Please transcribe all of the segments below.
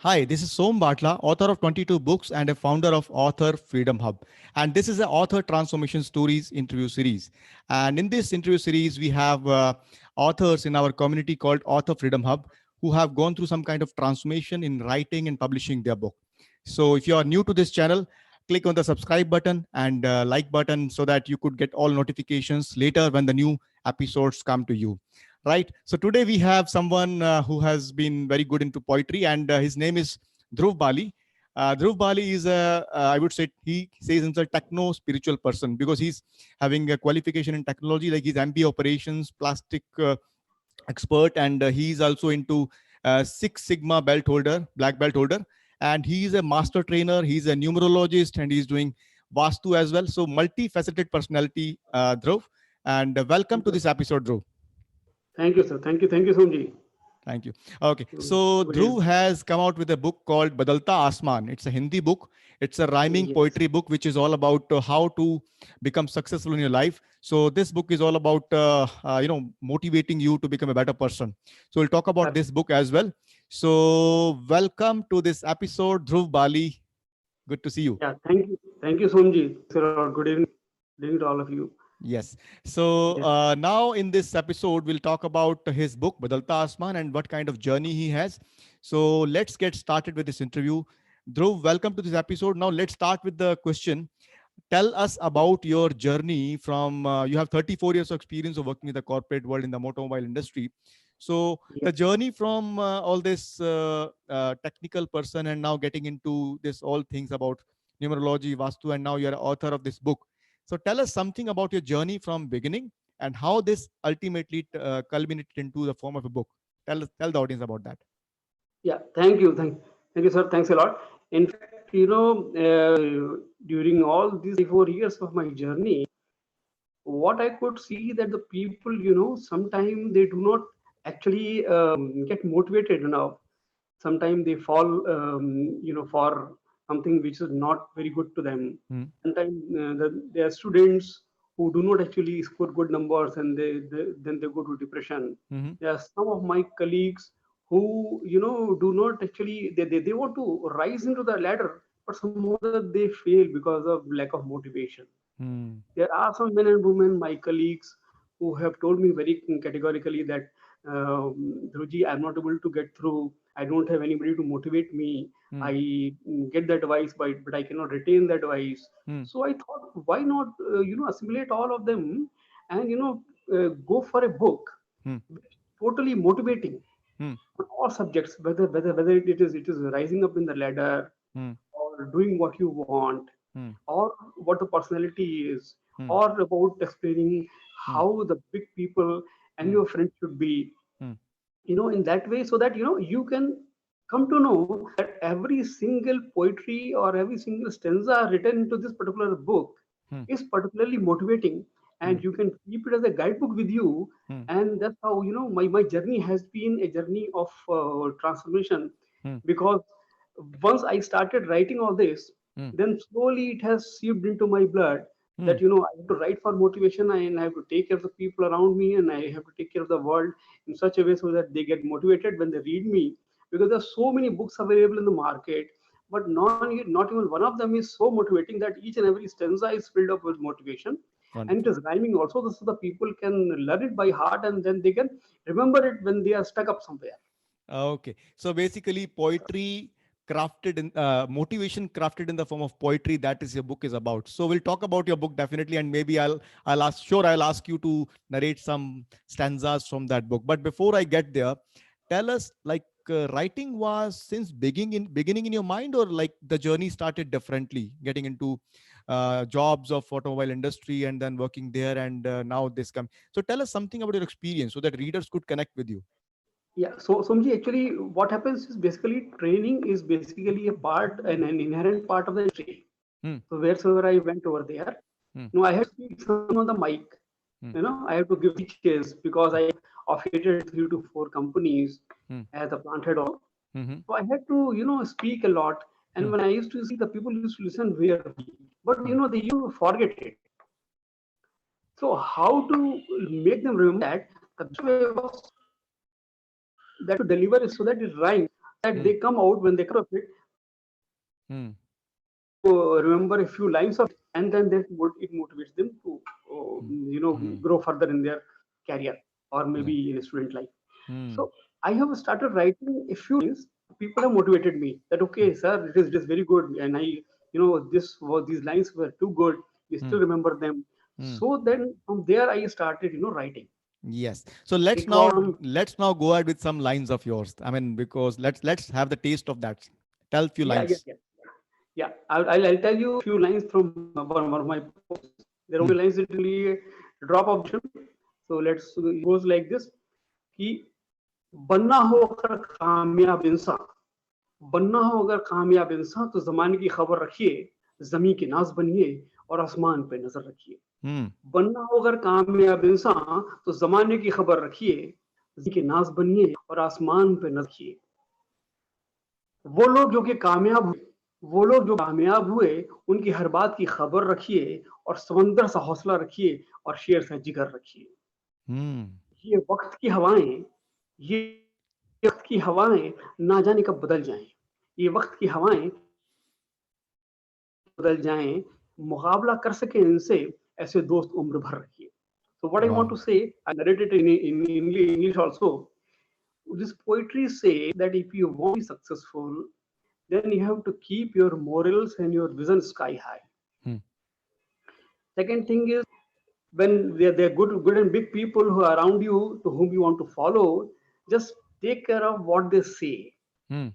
Hi, this is Som Batla, author of 22 books and a founder of Author Freedom Hub. And this is an author transformation stories interview series. And in this interview series, we have authors in our community called Author Freedom Hub who have gone through some kind of transformation in writing and publishing their book. So if you are new to this channel, click on the subscribe button and like button so that you could get all notifications later when the new episodes come to you. Right. So today we have someone who has been very good into poetry, and his name is Dhruv Bali. Dhruv Bali is I would say he says himself techno spiritual person because he's having a qualification in technology, like he's MBA operations, plastic expert, and he's also into Six Sigma belt holder, black belt holder, and he's a master trainer. He's a numerologist, and he's doing Vastu as well. So multifaceted personality, Dhruv, and welcome to this episode, Dhruv. Thank you, sir. Thank you, Somji. Thank you. Okay. So Good evening. Dhruv has come out with a book called Badalta Asman. It's a Hindi book. It's a rhyming Yes. poetry book, which is all about how to become successful in your life. So this book is all about, motivating you to become a better person. So we'll talk about Ab- this book as well. So welcome to this episode, Dhruv Bali. Good to see you. Yeah, thank you. Thank you, Somji. Sir, good evening. Good evening to all of you. Yes. So Yes. now in this episode, we'll talk about his book, Badalta Asman, and what kind of journey he has. So let's get started with this interview. Dhruv, welcome to this episode. Now let's start with the question. Tell us about your journey from, you have 34 years of experience of working in the corporate world in the automobile industry. So Yes. the journey from all this technical person and now getting into this all things about numerology, Vastu, and now you're an author of this book. So tell us something about your journey from beginning and how this ultimately culminated into the form of a book. Tell the audience about that. Yeah. Thank you, sir. Thanks a lot. In fact, during all these 4 years of my journey, what I could see that the people, sometimes they do not actually get motivated enough. Sometimes they fall, for something which is not very good to them. Hmm. Sometimes there are students who do not actually score good numbers, and then they go to depression. Mm-hmm. There are some of my colleagues who do not actually they want to rise into the ladder, but somehow that they fail because of lack of motivation. Hmm. There are some men and women, my colleagues, who have told me very categorically that, Dhruji, I'm not able to get through. I don't have anybody to motivate me. Hmm. I get the advice, but I cannot retain the advice. Hmm. So I thought, why not, assimilate all of them and, go for a book, Hmm. which is totally motivating Hmm. on all subjects, whether it is rising up in the ladder, Hmm. or doing what you want, Hmm. or what the personality is, Hmm. or about explaining Hmm. how the big people and Hmm. your friends should be, Hmm. in that way, so that you can come to know that every single poetry or every single stanza written into this particular book Hmm. is particularly motivating, Hmm. and you can keep it as a guidebook with you. Hmm. And that's how my journey has been a journey of transformation, Hmm. because once I started writing all this, Hmm. then slowly it has seeped into my blood Hmm. that I have to write for motivation, and I have to take care of the people around me, and I have to take care of the world in such a way so that they get motivated when they read me. Because there are so many books available in the market, but not even one of them is so motivating that each and every stanza is filled up with motivation, and it Wonderful. is rhyming also, so the people can learn it by heart, and then they can remember it when they are stuck up somewhere. Okay. So basically, poetry crafted in motivation crafted in the form of poetry. That is your book is about. So we'll talk about your book definitely, and maybe I'll ask you to narrate some stanzas from that book. But before I get there, tell us like writing was since beginning in your mind, or like the journey started differently, getting into jobs of automobile industry and then working there, and now this come. So tell us something about your experience so that readers could connect with you. Yeah, so Somji, actually, what happens is basically training is basically a part and an inherent part of the industry. Hmm. So wheresoever I went over there, Hmm. I had to speak something on the mic. Hmm. I have to give speeches because I affiliated 3 to 4 companies Hmm. as a plant head also. Hmm. So I had to, speak a lot. And Hmm. when I used to speak, the people used to listen weirdly, but Hmm. they used to forget it. So how to make them remember that? The best way was that to deliver it so that it rhymes. that they come out when they come of it, Hmm. remember a few lines of it, and then it motivates them to Hmm. Hmm. grow further in their career or Right. maybe in a student life. Hmm. So I have started writing a few lines. People have motivated me that Hmm. okay, sir, it is very good, and these lines were too good. We Hmm. still remember them. Hmm. So then from there I started, writing. Yes. So let's It now was let's now go ahead with some lines of yours. I mean, because let's have the taste of that. Tell few yeah, yeah, lines. yeah. Yeah, I'll tell you a few lines from one of my posts. There are Hmm. few lines that really drop of the. So it goes like this कि बनना हो अगर कामयाब इंसान बनना हो अगर कामयाब इंसान तो जमाने की खबर रखिए जमी के नाज बनिए और आसमान पे नजर रखिए Hmm. बनना हो अगर कामयाब इंसान तो जमाने की खबर रखिए जमी के नाज बनिए और आसमान पे नजर रखिए वो लोग जो कि कामयाब हुए वो लोग जो कामयाब हुए उनकी हर बात की खबर रखिए और समंदर सा हौसला रखिए और शेर सा जिगर रखिए Hmm. ये वक्त की हवाएं ये वक्त की हवाएं ना जाने कब बदल जाएं ये वक्त की हवाएं बदल जाएं मुकाबला कर सके इनसे ऐसे दोस्त उम्र भर रखिए so what I want Wow. to say I narrated in English also this poetry say that if you want to be successful then you have to keep your morals and your vision sky high. Hmm. Second thing is when they're good and big people who are around you to whom you want to follow, just take care of what they say Hmm.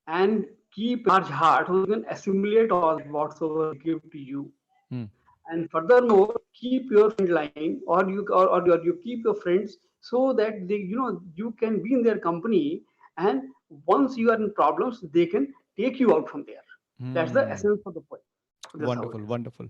and keep a large heart so you can assimilate all whatsoever they give to you. Hmm. And furthermore, keep your friend line or you keep your friends so that you can be in their company and once you are in problems, they can take you out from there. That's the Hmm. essence of the point. So that's how it Wonderful, is. wonderful.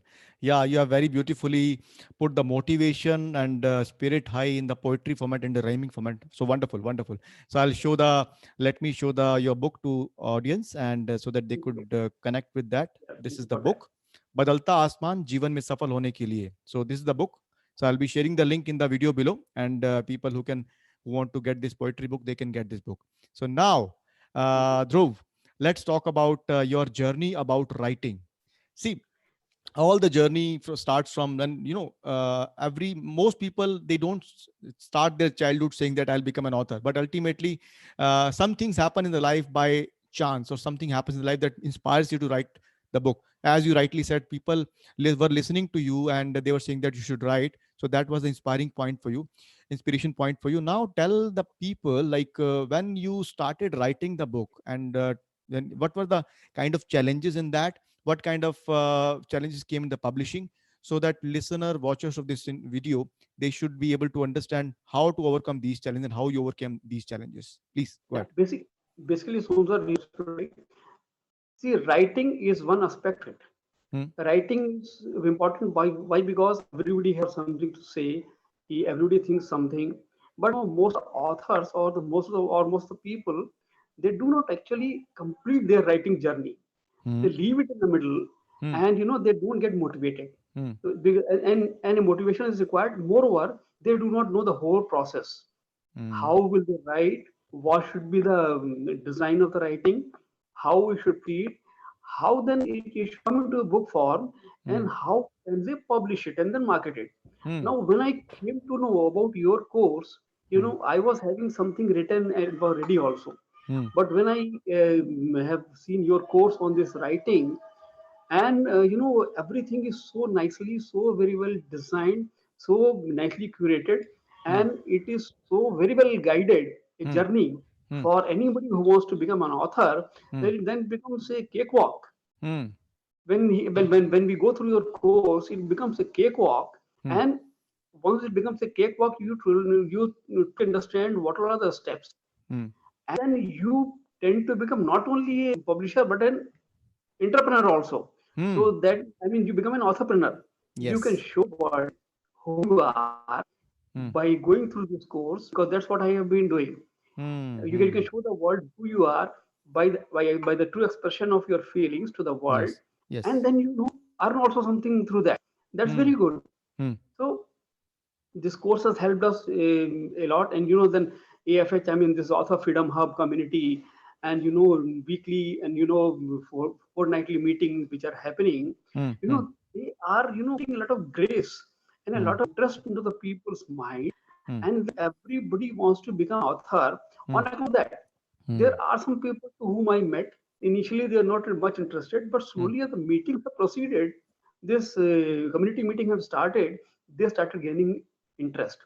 Yeah, you have very beautifully put the motivation and spirit high in the poetry format and the rhyming format. So wonderful, wonderful. So let me show the your book to audience and so that they could connect with that. Yeah, This thank is you the for that. book. बदलता आसमान जीवन में सफल होने के लिए. So this is the book. So I'll be sharing the link in the video below, and people who want to get this poetry book, they can get this book. So now, Thank you. Dhruv, let's talk about your journey about writing. See, all the journey starts from when every most people they don't start their childhood saying that I'll become an author, but ultimately some things happen in the life by chance, or something happens in life that inspires you to write the book. As you rightly said, people were listening to you and they were saying that you should write, so that was the inspiration point for you. Now tell the people, like, when you started writing the book, and then what were the kind of challenges in that, what kind of challenges came in the publishing, so that listener watchers of this video, they should be able to understand how to overcome these challenges and how you overcame these challenges. Please go Yeah, ahead. basically, Sundar needs to write. See, writing is one aspect of it. Hmm. Writing is important. Why? Because everybody has something to say. Everybody thinks something. But most authors or most of the people, they do not actually complete their writing journey. Hmm. They leave it in the middle, Hmm. and they don't get motivated. Hmm. So and a motivation is required. Moreover, they do not know the whole process. Hmm. How will they write? What should be the design of the writing? How we should treat? How then it should come into a book form? Hmm. And how can they publish it and then market it? Hmm. Now, when I came to know about your course, Hmm. I was having something written and ready also. Hmm. But when I have seen your course on this writing, and everything is so nicely, so very well designed, so nicely curated, Hmm. and it is so very well guided a Hmm. journey Hmm. for anybody who wants to become an author. Hmm. Then it then becomes a cakewalk. Hmm. When we go through your course, it becomes a cakewalk, Hmm. and once it becomes a cakewalk, you understand what are the steps, Hmm. and then you tend to become not only a publisher but an entrepreneur also. Hmm. So that you become an entrepreneur. You can Yes. show the world who you are Hmm. by going through this course because that's what I have been doing. Hmm. You can Hmm. show the world who you are by the true expression of your feelings to the world, Yes. Yes. and then earn also something through that. That's Hmm. very good. Hmm. So this course has helped us a lot, and then AFH, this Author Freedom Hub community. and weekly and fortnightly meetings which are happening, Mm. they are putting a lot of grace and a Mm. lot of trust into the people's mind, Mm. and everybody wants to become author on Mm. account of that. Mm. There are some people to whom I met. Initially, they are not much interested, but Mm. slowly as the meetings have proceeded, this community meeting have started, they started gaining interest.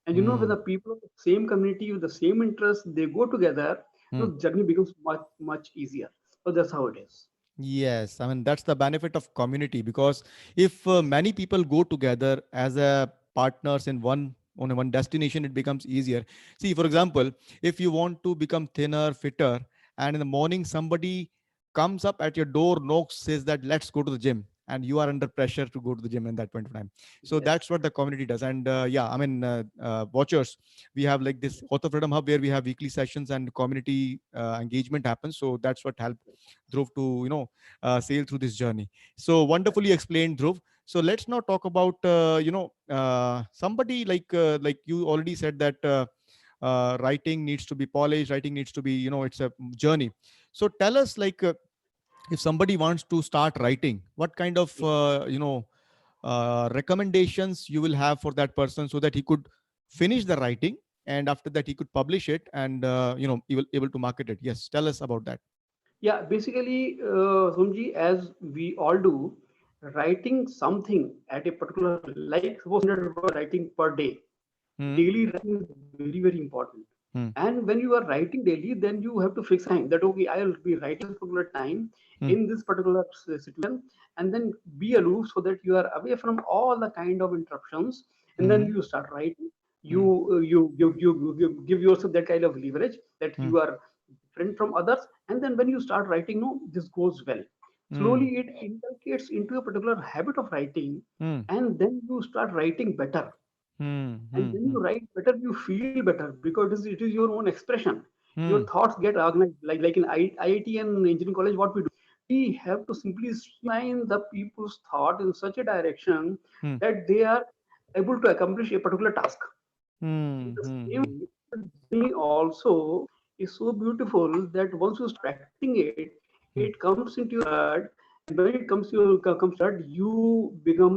And when the Mm. people of the same community with the same interest, they go together, Mm. journey becomes much, much easier. So that's how it is. Yes, I mean that's the benefit of community, because if many people go together as a partners in one on a one destination, it becomes easier. See, for example, if you want to become thinner, fitter, and in the morning somebody comes up at your door, knocks, says that let's go to the gym, and you are under pressure to go to the gym in that point of time. So Yes. that's what the community does. And yeah, I mean, watchers, we have like this Author Freedom Hub where we have weekly sessions and community engagement happens. So that's what helped Dhruv to sail through this journey. So wonderfully explained, Dhruv. So let's now talk about somebody like you already said that writing needs to be polished, writing needs to be, it's a journey. So tell us, like, if somebody wants to start writing, what kind of recommendations you will have for that person so that he could finish the writing, and after that he could publish it and able to market it. Yes, tell us about that. Yeah, basically, Somji, as we all do, writing something at a particular, like suppose 100 word writing per day, Hmm. daily writing is very, very important. Hmm. And when you are writing daily, then you have to fix time that, okay, I'll be writing this particular time Hmm. in this particular situation, and then be aloof so that you are away from all the kind of interruptions, and then Hmm. you start writing. Hmm. You give yourself that kind of leverage that Hmm. you are different from others, and then when you start writing, no, this goes well. Hmm. Slowly, it inculcates into a particular habit of writing, Hmm. and then you start writing better, Hmm. and Hmm. when Hmm. you write better you feel better because it is your own expression. Your Hmm. thoughts get organized, like in IIT and engineering college. What we do, we have to simply streamline the people's thought in such a direction Hmm. that they are able to accomplish a particular task. In Hmm. the Hmm. same way, the journey also is so beautiful that once you start practicing it, Hmm. it comes into your blood, and when it comes to your blood, you become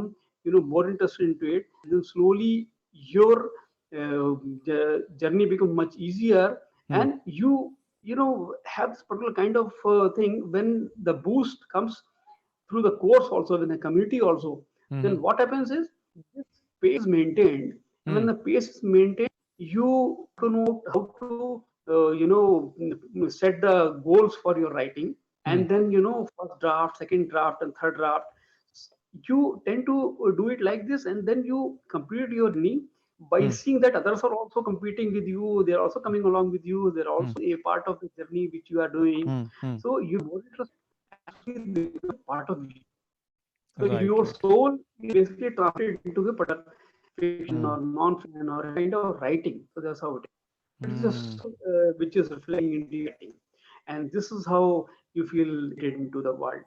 more interested into it, and then slowly your journey becomes much easier, Hmm. and you have this particular kind of thing when the boost comes through the course also, in the community also. Hmm. Then what happens is this pace is maintained, and when Hmm. the pace is maintained, you to know how to set the goals for your writing, Hmm. and then first draft, second draft, and third draft. You tend to do it like this, and then you complete your journey by Hmm. seeing that others are also competing with you, they're also coming along with you, they're Hmm. also a part of the journey which you are doing. Hmm. Hmm. So you more interest actually become a part of you. So Right. your Right. soul is basically translated into a particular fiction Hmm. or non-fiction or a kind of writing. So that's how it is. It's Hmm. just which is reflecting into your writing, and this is how you feel it into the world.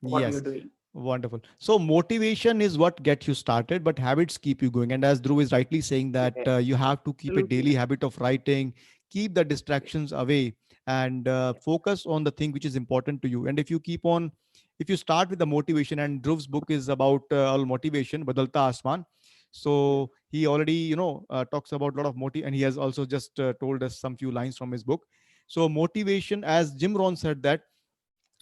What you're Yes. doing. Wonderful. So motivation is what gets you started, but habits keep you going. And as Dhruv is rightly saying that Yeah, you have to keep a absolutely. daily habit of writing, keep the distractions away, and focus on the thing which is important to you. And if you start with the motivation, and Dhruv's book is about all motivation, Badalta Asman. Yes. So he already, talks about a lot of motive, and he has also just told us some few lines from his book. So motivation, as Jim Rohn said that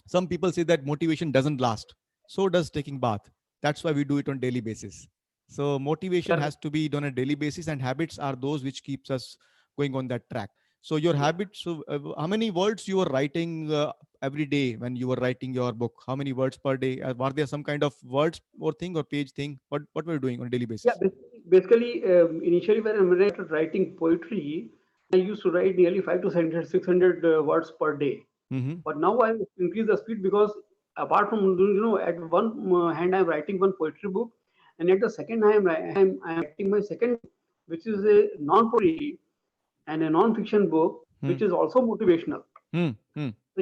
some people say that motivation doesn't last. So does taking bath. That's why we do it on daily basis. So motivation Correct. has to be done on a daily basis, and habits are those which keeps us going on that track. So your Yeah. habits. So how many words you were writing every day when you were writing your book? How many words per day? Were there some kind of words or thing or page thing? What were you doing on a daily Yeah. basis? Basically, initially when I started writing poetry, I used to write nearly 500 to 600 words per day. Mm-hmm. But now I increase the speed because apart from at one hand I'm writing one poetry book, and at the second hand I'm writing my second book, which is a non-poetry and a non-fiction book, which is also motivational. Mm-hmm. So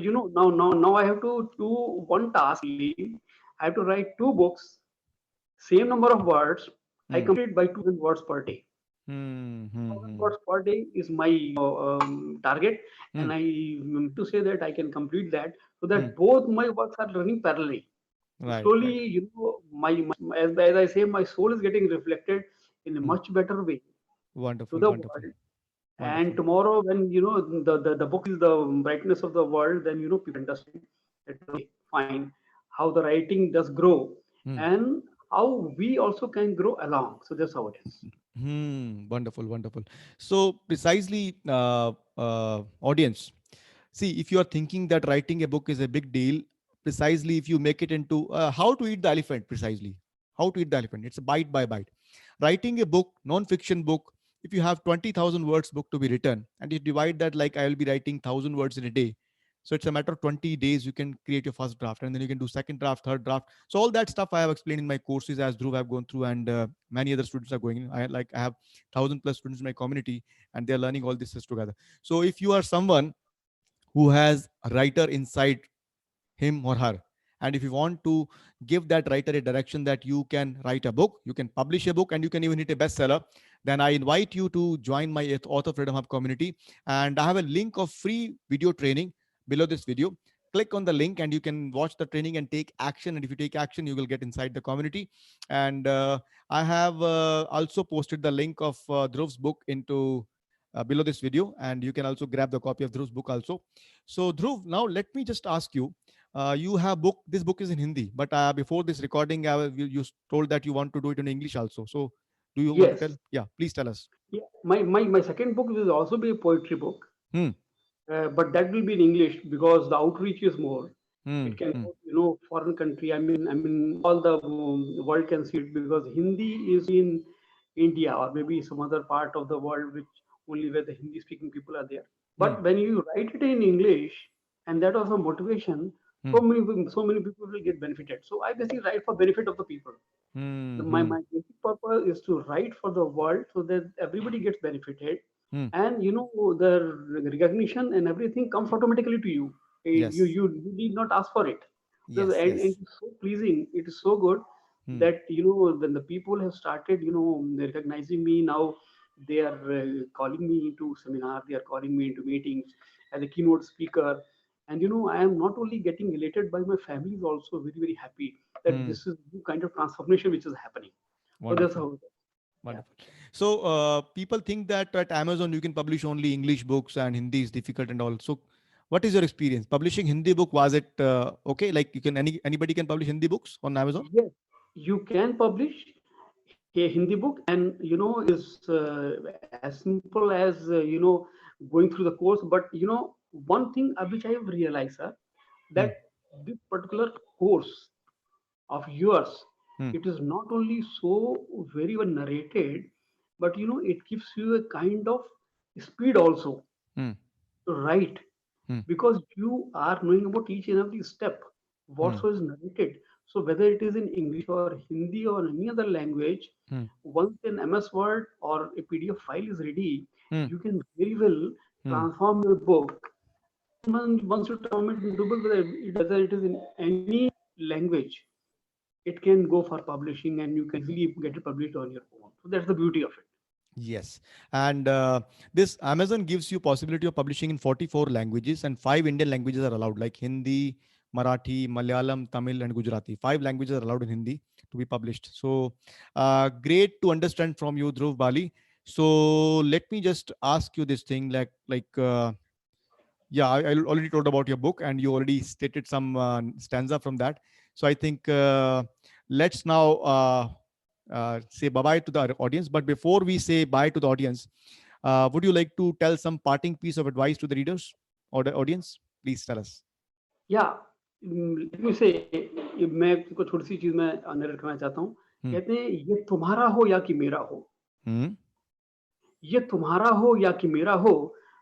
now I have to do one task. I have to write two books, same number of words. I complete by 2,000 words per day. 1,000 words per day is my target, Hmm. and I to say that I can complete that, so Hmm. that both my works are running parallelly. So Right, slowly, right. as I say, my soul is getting reflected in a Hmm. much better way to Wonderful, the wonderful, world. And wonderful. tomorrow, when the book is the brightness of the world, then people understand that okay, fine, how the writing does grow, Hmm. and how we also can grow along. So that's how it is. Wonderful, wonderful. So precisely, audience, see, if you are thinking that writing a book is a big deal, precisely if you make it into how to eat the elephant, precisely how to eat the elephant. It's a bite by bite. Writing a book, non-fiction book, if you have 20,000 words book to be written and you divide that, like I will be writing 1,000 words in a day, so it's a matter of 20 days you can create your first draft, and then you can do second draft, third draft. So all that stuff I have explained in my courses, as Dhruv have gone through, and many other students are going in. I have 1,000 plus students in my community, and they're learning all this together. So if you are someone who has a writer inside him or her, and if you want to give that writer a direction that you can write a book, you can publish a book, and you can even hit a bestseller, then I invite you to join my Author Freedom Hub community. And I have a link of free video training below this video. Click on the link and you can watch the training and take action, and if you take action you will get inside the community. And I have also posted the link of Dhruv's book into below this video, and you can also grab the copy of Dhruv's book also. So Dhruv, now let me just ask you, you have book, this book is in Hindi, but before this recording you told that you want to do it in English also. So do you want to tell? Yes. Yeah, please tell us. Yeah. My second book will also be a poetry book, Hmm. but that will be in English because the outreach is more. Hmm. It can Hmm. go, foreign country. I mean, all the world can see it because Hindi is in India or maybe some other part of the world which only where the Hindi speaking people are there. Hmm. But when you write it in English, and that was a motivation, Hmm. so many people will get benefited. So I basically write for benefit of the people. Hmm. My Hmm. my basic purpose is to write for the world so that everybody gets benefited, Hmm. and the recognition and everything comes automatically to you. Yes. You need not ask for it. Yes. And Yes. it's so pleasing, it is so good Hmm. that when the people have started recognizing me now, they are calling me into seminar, they are calling me into meetings as a keynote speaker. And I am not only getting elated, by my family is also very very happy that Hmm. this is the kind of transformation which is happening. So that's Wonderful. how it is. Yeah. Wonderful. So people think that at Amazon you can publish only English books and Hindi is difficult and all. So what is your experience publishing Hindi book? Was it okay? Like you can anybody can publish Hindi books on Amazon? Yes, you can publish a Hindi book, and is as simple as going through the course. But one thing which I have realized, sir, Hmm. that this particular course of yours, Hmm. it is not only so very well narrated, but it gives you a kind of speed also Hmm. to write, Hmm. because you are knowing about each and every step Hmm. what so is narrated. So whether it is in English or Hindi or any other language, Hmm. once an MS Word or a PDF file is ready, Hmm. you can very well Hmm. transform your book. Once you transform it into book, whether it is in any language, it can go for publishing and you can easily get it published on your own. So that's the beauty of it. Yes, and this Amazon gives you possibility of publishing in 44 languages, and 5 Indian languages are allowed, like Hindi, Marathi, Malayalam, Tamil, and Gujarati. 5 languages are allowed in Hindi to be published. So great to understand from you, Dhruv Bali. So let me just ask you this thing, yeah, I already told about your book, and you already stated some stanza from that. So I think let's now say bye bye to the audience. But before we say bye to the audience, would you like to tell some parting piece of advice to the readers or the audience? Please tell us. या let me से, मैं को छोटी सी चीज मैं narrate करना चाहता हूँ। Hmm. कहते हैं, ये तुम्हारा हो या कि मेरा हो, Hmm. ये तुम्हारा हो या कि मेरा हो,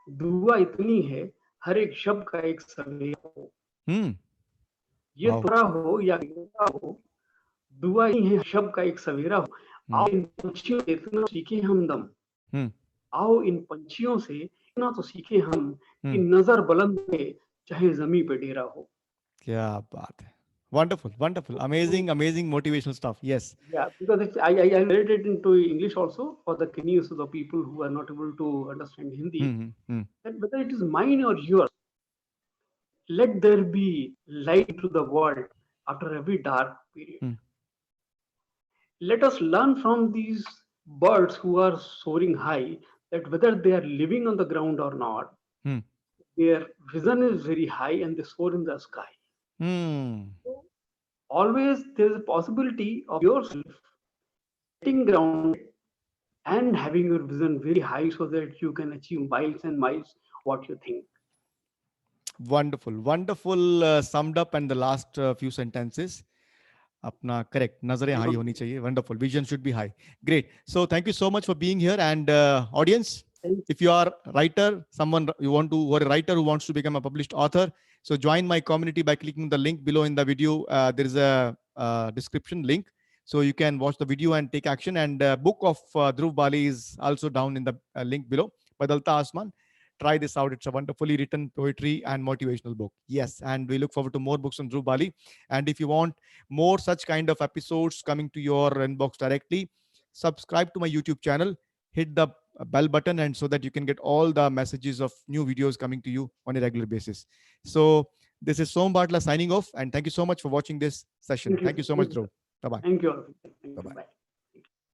दुआ इतनी है हर एक शब्द का एक सवेरा हो। Hmm. ये Wow. तुम्हारा हो या कि मेरा हो, दुआ ही है शब्द का एक सवेरा हो। Hmm. आओ इन पंछियों से इतना सीखे हमदम, Hmm. आओ इन पंछियों से इतना तो सीखे हम कि Hmm. नजर बुलंद पे चाहे जमी पे डेरा हो। क्या बात है. Wonderful, wonderful, amazing, amazing motivational stuff. Yes. Yeah, because if I read it into English also for the Kenyans, so the people who are not able to understand Hindi, Hmm, hmm, that whether it is mine or yours, let there be light into the world after every dark period. hmm, Let us learn from these birds who are soaring high that whether they are living on the ground or not, hmm, their vision is very high and they soar in the sky. hmm. Always there is a possibility of yourself getting grounded and having your vision very high so that you can achieve miles and miles what you think. Wonderful, wonderful. Summed up and the last few sentences. अपना correct. नजरें high होनी चाहिए. Wonderful. Vision should be high. Great. So thank you so much for being here. And audience, if you are a writer, someone you want to, or a writer who wants to become a published author, so join my community by clicking the link below in the video. There is a description link, so you can watch the video and take action. And book of Dhruv Bali is also down in the link below. Badalta Asman. Try this out. It's a wonderfully written poetry and motivational book. Yes, and we look forward to more books on Dhruv Bali. And if you want more such kind of episodes coming to your inbox directly, subscribe to my YouTube channel, hit the bell button, and so that you can get all the messages of new videos coming to you on a regular basis. So this is Som Bartla signing off, and thank you so much for watching this session. Thank you. Thank you so much, Thank you, Dhruv. sir. Bye bye. Thank you all. Thank Bye you. bye. Bye.